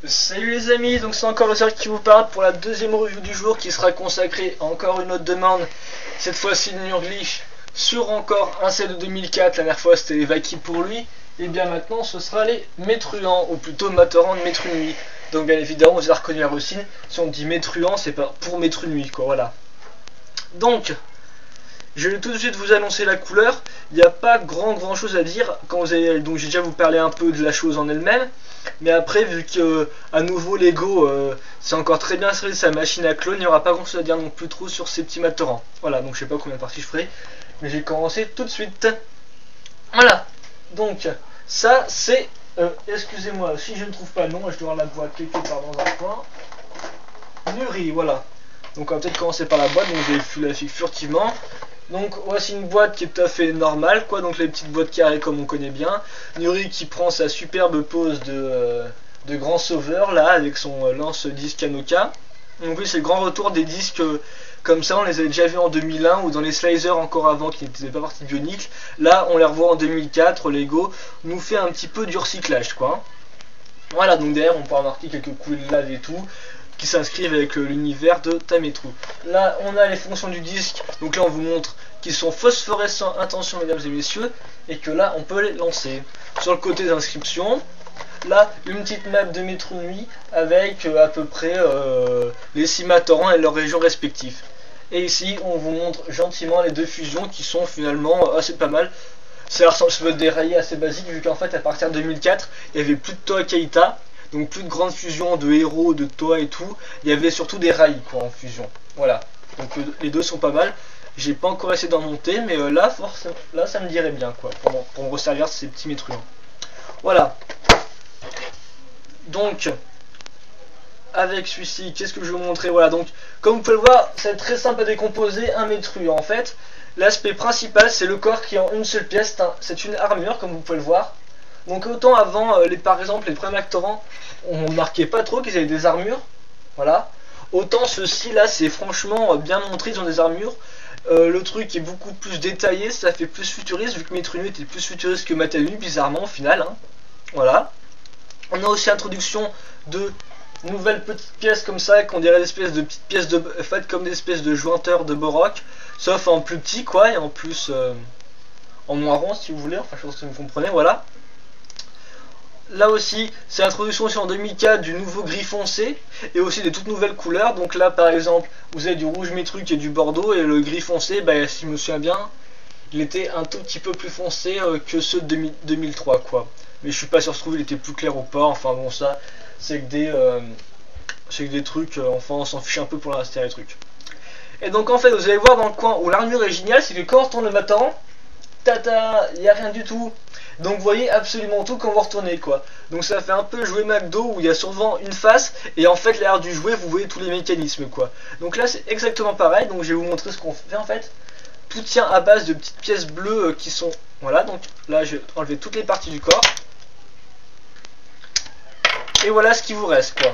Salut les amis, donc c'est encore le Zerg qui vous parle pour la deuxième review du jour qui sera consacrée à encore une autre demande, cette fois-ci de Nurglich, sur encore un set de 2004, la dernière fois c'était les Vakis pour lui, et bien maintenant ce sera les Métruants, ou plutôt Matoran de Métrunuit. Donc bien évidemment vous avez reconnu la racine, si on dit Métruant c'est pas pour Métrunuit quoi, voilà. Donc, je vais tout de suite vous annoncer la couleur. Il n'y a pas grand chose à dire quand vous avez, donc j'ai déjà vous parlé un peu de la chose en elle-même, mais après vu que à nouveau Lego c'est encore très bien servi sa machine à clone, il n'y aura pas grand chose à dire non plus trop sur ces petits Matorans. Voilà, donc je sais pas combien de parties je ferai, mais j'ai commencé tout de suite. Voilà, donc ça c'est excusez-moi si je ne trouve pas le nom, je dois avoir la boîte quelque part dans un coin. Nuri, voilà. Donc on va peut-être commencer par la boîte, donc j'ai vu la figue furtivement. Donc voici une boîte qui est tout à fait normale quoi, donc les petites boîtes carrées comme on connaît bien. Nuri qui prend sa superbe pose de grand sauveur là avec son lance disque Anoka. Donc oui, c'est le grand retour des disques comme ça, on les avait déjà vus en 2001 ou dans les Slicer encore avant qui n'étaient pas partie de Bionicle. Là on les revoit en 2004, Lego nous fait un petit peu du recyclage quoi. Voilà, donc derrière on peut remarquer quelques coulées de lave et tout qui s'inscrivent avec l'univers de Tametru. Là on a les fonctions du disque, donc là on vous montre qu'ils sont phosphorescents, attention mesdames et messieurs, et que là on peut les lancer. Sur le côté d'inscription, là une petite map de Métrunuit avec à peu près les 6 Matorans et leurs régions respectives. Et ici on vous montre gentiment les deux fusions qui sont finalement assez pas mal. Ça ressemble à des rails assez basiques vu qu'en fait à partir de 2004 il n'y avait plus de Toa Keita. Donc plus de grandes fusions de héros, de Toa et tout. Il y avait surtout des rails quoi en fusion. Voilà. Donc les deux sont pas mal. J'ai pas encore essayé d'en monter, mais là forcément, là ça me dirait bien quoi. Pour me resservir ces petits Métruants. Voilà. Donc avec celui-ci, qu'est-ce que je vais vous montrer? Voilà, donc comme vous pouvez le voir, c'est très simple à décomposer un Métruant. En fait, l'aspect principal c'est le corps qui est en une seule pièce. C'est une armure comme vous pouvez le voir. Donc autant avant, par exemple les premiers Matorans, on marquait pas trop qu'ils avaient des armures, voilà. Autant ceux-ci là, c'est franchement bien montré, ils ont des armures. Le truc est beaucoup plus détaillé, ça fait plus futuriste, vu que Métrunuit était plus futuriste que Matalu, bizarrement au final, hein. Voilà. On a aussi l'introduction de nouvelles petites pièces comme ça, qu'on dirait des espèces de petites pièces faites comme des espèces de jointeurs de Borok, sauf en plus petit quoi, et en plus en moins rond si vous voulez, enfin je pense que vous comprenez, voilà. Là aussi, c'est l'introduction aussi en 2004 du nouveau gris foncé et aussi des toutes nouvelles couleurs. Donc là, par exemple, vous avez du rouge métruc et du bordeaux, et le gris foncé, bah, si je me souviens bien, il était un tout petit peu plus foncé que ceux de 2003, quoi. Mais je suis pas sûr de trouver il était plus clair ou pas. Enfin bon, ça, c'est que des trucs. Enfin, on s'en fiche un peu pour le reste des trucs. Et donc en fait, vous allez voir dans le coin où l'armure est géniale, c'est que quand on retourne le Matoran, tata, il n'y a rien du tout. Donc vous voyez absolument tout quand vous retournez quoi. Donc ça fait un peu jouer McDo où il y a souvent une face et en fait l'arrière du jouet vous voyez tous les mécanismes quoi. Donc là c'est exactement pareil, donc je vais vous montrer ce qu'on fait en fait. Tout tient à base de petites pièces bleues qui sont... Voilà, donc là je vais enlever toutes les parties du corps. Et voilà ce qui vous reste quoi.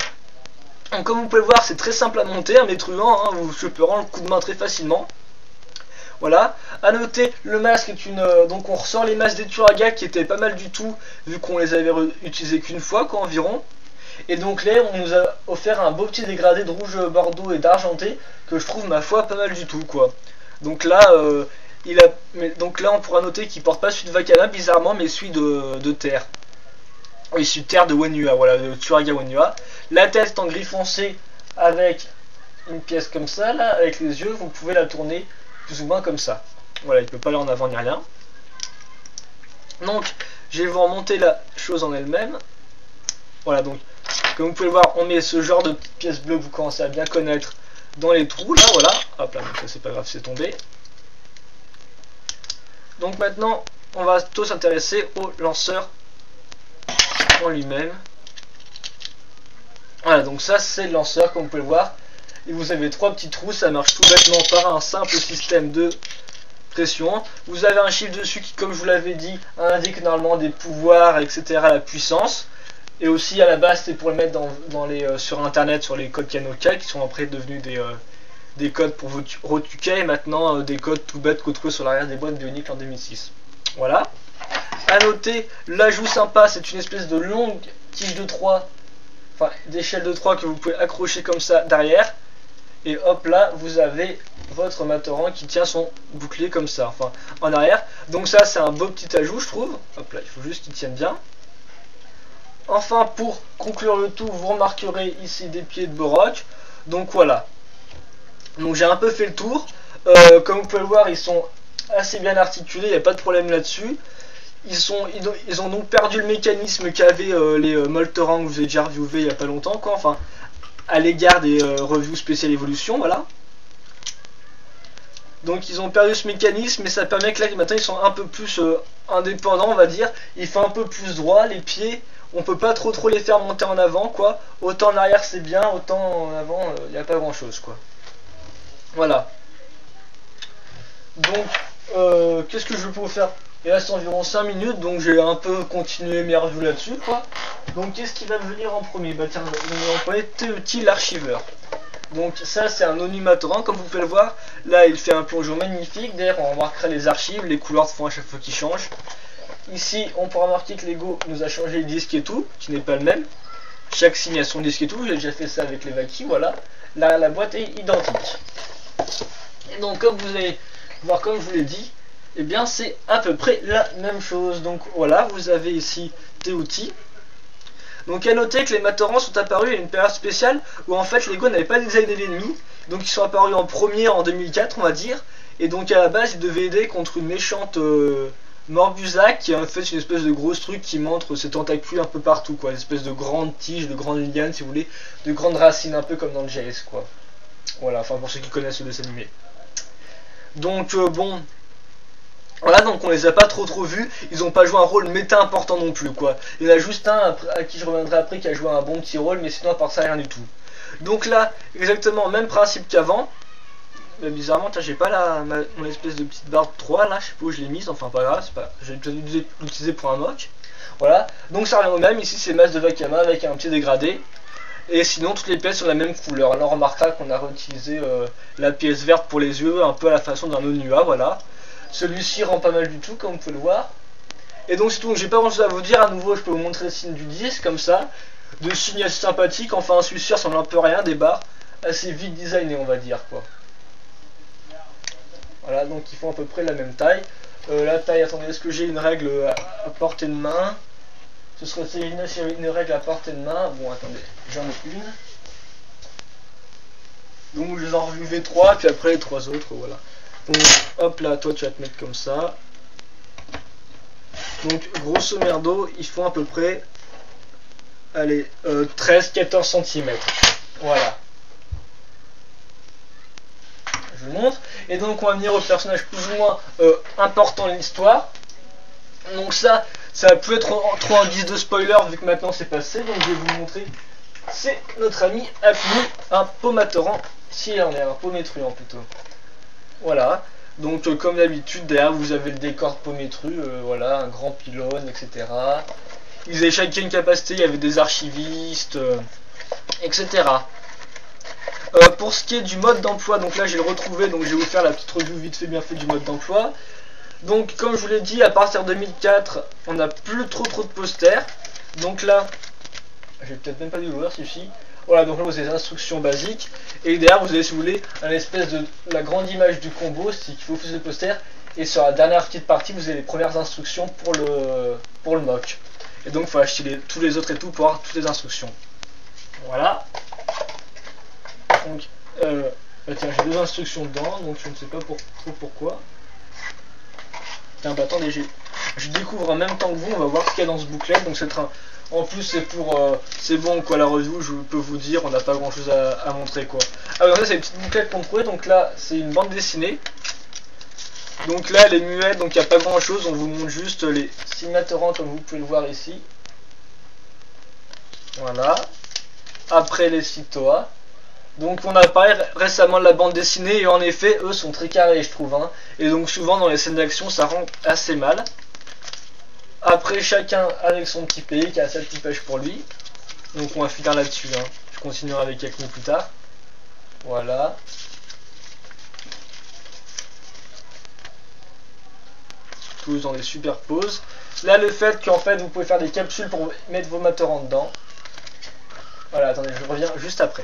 Donc comme vous pouvez le voir c'est très simple à monter, un Métruant, hein, je peux rendre le coup de main très facilement. Voilà, à noter, le masque est une... donc on ressort les masques des Turaga qui étaient pas mal du tout, vu qu'on les avait utilisés qu'une fois quoi environ. Et donc là on nous a offert un beau petit dégradé de rouge bordeaux et d'argenté, que je trouve ma foi pas mal du tout quoi. Donc là, donc là on pourra noter qu'il porte pas celui de Vakana bizarrement, mais celui de terre. Oui, celui de terre de Wenua, voilà, de Turaga Wenua. La tête en gris foncé avec une pièce comme ça là, avec les yeux, vous pouvez la tourner plus ou moins comme ça. Voilà, il ne peut pas aller en avant ni rien. Donc, je vais vous remonter la chose en elle-même. Voilà, donc, comme vous pouvez le voir, on met ce genre de petites pièces bleues que vous commencez à bien connaître dans les trous, là, voilà. Hop là, donc ça c'est pas grave, c'est tombé. Donc maintenant, on va tous s'intéresser au lanceur en lui-même. Voilà, donc ça c'est le lanceur, comme vous pouvez le voir. Et vous avez trois petits trous, ça marche tout bêtement par un simple système de pression. Vous avez un chiffre dessus qui, comme je vous l'avais dit, indique normalement des pouvoirs, etc., la puissance. Et aussi à la base, c'est pour le mettre sur internet, sur les codes Kanoka, qui sont après devenus des codes pour Rotuka, et maintenant des codes tout bêtes qu'on trouve sur l'arrière des boîtes Bionicle en 2006. Voilà. À noter, l'ajout sympa, c'est une espèce de longue tige de 3. enfin d'échelle de 3 que vous pouvez accrocher comme ça derrière. Et hop là, vous avez votre Matoran qui tient son bouclier comme ça, enfin en arrière. Donc ça c'est un beau petit ajout je trouve. Hop là, il faut juste qu'il tienne bien. Enfin pour conclure le tout, vous remarquerez ici des pieds de Boroc. Donc voilà. Donc j'ai un peu fait le tour. Comme vous pouvez le voir, ils sont assez bien articulés, il n'y a pas de problème là-dessus. Ils ont donc perdu le mécanisme qu'avaient les Molterans que vous avez déjà reviewé il n'y a pas longtemps, quoi. Enfin, à l'égard des reviews spéciales évolution, voilà. Donc ils ont perdu ce mécanisme, mais ça permet que là maintenant ils sont un peu plus indépendants, on va dire. Il fait un peu plus droit, les pieds, on peut pas trop les faire monter en avant, quoi. Autant en arrière c'est bien, autant en avant il n'y a pas grand chose, quoi. Voilà. Donc qu'est-ce que je peux vous faire? Et là c'est environ 5 minutes, donc j'ai un peu continué mes reviews là-dessus, quoi. Donc qu'est-ce qui va venir en premier? Bah tiens, on va employer TET l'archiveur. Donc ça c'est un ONU Matoran, comme vous pouvez le voir. Là il fait un plongeon magnifique. D'ailleurs on remarquera les archives, les couleurs se font à chaque fois qu'ils changent. Ici on pourra remarquer que Lego nous a changé le disque et tout, qui n'est pas le même. Chaque signe a son disque et tout, j'ai déjà fait ça avec les Vaki, voilà. Là la boîte est identique. Et donc comme vous allez voir, comme je vous l'ai dit, et bien c'est à peu près la même chose. Donc voilà, vous avez ici TET. Donc à noter que les Matorans sont apparus à une période spéciale où en fait Lego n'avait pas designé l'ennemi. Donc ils sont apparus en premier en 2004 on va dire. Et donc à la base ils devaient aider contre une méchante Morbusa qui est en fait une espèce de gros truc qui montre ses tentacules un peu partout, quoi. Une espèce de grande tige, de grande liane si vous voulez, de grandes racines un peu comme dans le JS, quoi. Voilà, enfin pour ceux qui connaissent le dessin animé. Donc bon... Voilà, donc on les a pas trop vus, ils ont pas joué un rôle méta important non plus, quoi. Il y en a juste un à qui je reviendrai après qui a joué un bon petit rôle, mais sinon à part ça rien du tout. Donc là, exactement même principe qu'avant. Mais bizarrement, j'ai pas mon espèce de petite barre 3 là, je sais pas où je l'ai mise, enfin pas grave, j'ai peut-être l'utiliser pour un mock. Voilà, donc ça revient au même, ici c'est masse de Vakama avec un petit dégradé. Et sinon toutes les pièces sont la même couleur. Alors on remarquera qu'on a réutilisé la pièce verte pour les yeux, un peu à la façon d'un Onua, voilà. Celui-ci rend pas mal du tout, comme vous pouvez le voir. Et donc c'est tout, j'ai pas grand chose à vous dire. À nouveau, je peux vous montrer le signe du disque, comme ça. De signes assez sympathiques, enfin celui-ci ressemble un peu à rien, des barres assez vite designées, on va dire, quoi. Voilà, donc ils font à peu près la même taille. La taille, attendez, est-ce que j'ai une règle à portée de main? Ce serait une règle à portée de main. Bon, attendez, j'en ai une. Donc je les en reviewé 3, puis après les 3 autres, voilà. Donc hop là, toi tu vas te mettre comme ça. Donc grosso merdo, ils font à peu près, allez, 13-14 cm. Voilà. Je vous montre. Et donc on va venir au personnage plus ou moins important de l'histoire. Donc ça va plus être trop en guise de spoiler vu que maintenant c'est passé. Donc je vais vous montrer. C'est notre ami Apnu, un Pomatoran. Si on est un Pométruant plutôt. Voilà. Donc comme d'habitude, derrière vous avez le décor de Pométru, voilà, un grand pylône, etc. Ils avaient chacun une capacité, il y avait des archivistes, etc. Pour ce qui est du mode d'emploi, donc là j'ai le retrouvé, donc je vais vous faire la petite review vite fait bien fait du mode d'emploi. Donc comme je vous l'ai dit, à partir de 2004, on n'a plus trop de posters. Donc là, je vais peut-être même pas dû l'ouvrir celui-ci. Voilà, donc là vous avez les instructions basiques. Et derrière vous avez, si vous voulez, un espèce de la grande image du combo, c'est qu'il faut faire le poster. Et sur la dernière petite partie, vous avez les premières instructions pour le mock. Et donc il faut acheter tous les autres et tout pour avoir toutes les instructions. Voilà. Donc, bah tiens, j'ai 2 instructions dedans, donc je ne sais pas trop pourquoi. Tiens, bah attendez, je découvre en même temps que vous, on va voir ce qu'il y a dans ce booklet. Donc c'est en plus c'est pour, c'est bon quoi, la review, je peux vous dire, on n'a pas grand chose à montrer quoi. Alors ça c'est une petite bouclette qu'on trouvait, donc là c'est une bande dessinée. Donc là elle est muette, donc il n'y a pas grand chose, on vous montre juste les Matorans comme vous pouvez le voir ici. Voilà. Après les Citoa. Donc on a parlé récemment de la bande dessinée et en effet eux sont très carrés je trouve, hein. Et donc souvent dans les scènes d'action ça rend assez mal. Après chacun avec son petit pays qui a sa petite page pour lui. Donc on va finir là-dessus, hein. Je continuerai avec Yakni plus tard. Voilà. Tous dans des superposes. Là le fait qu'en fait vous pouvez faire des capsules pour mettre vos Matorans dedans. Voilà, attendez, je reviens juste après.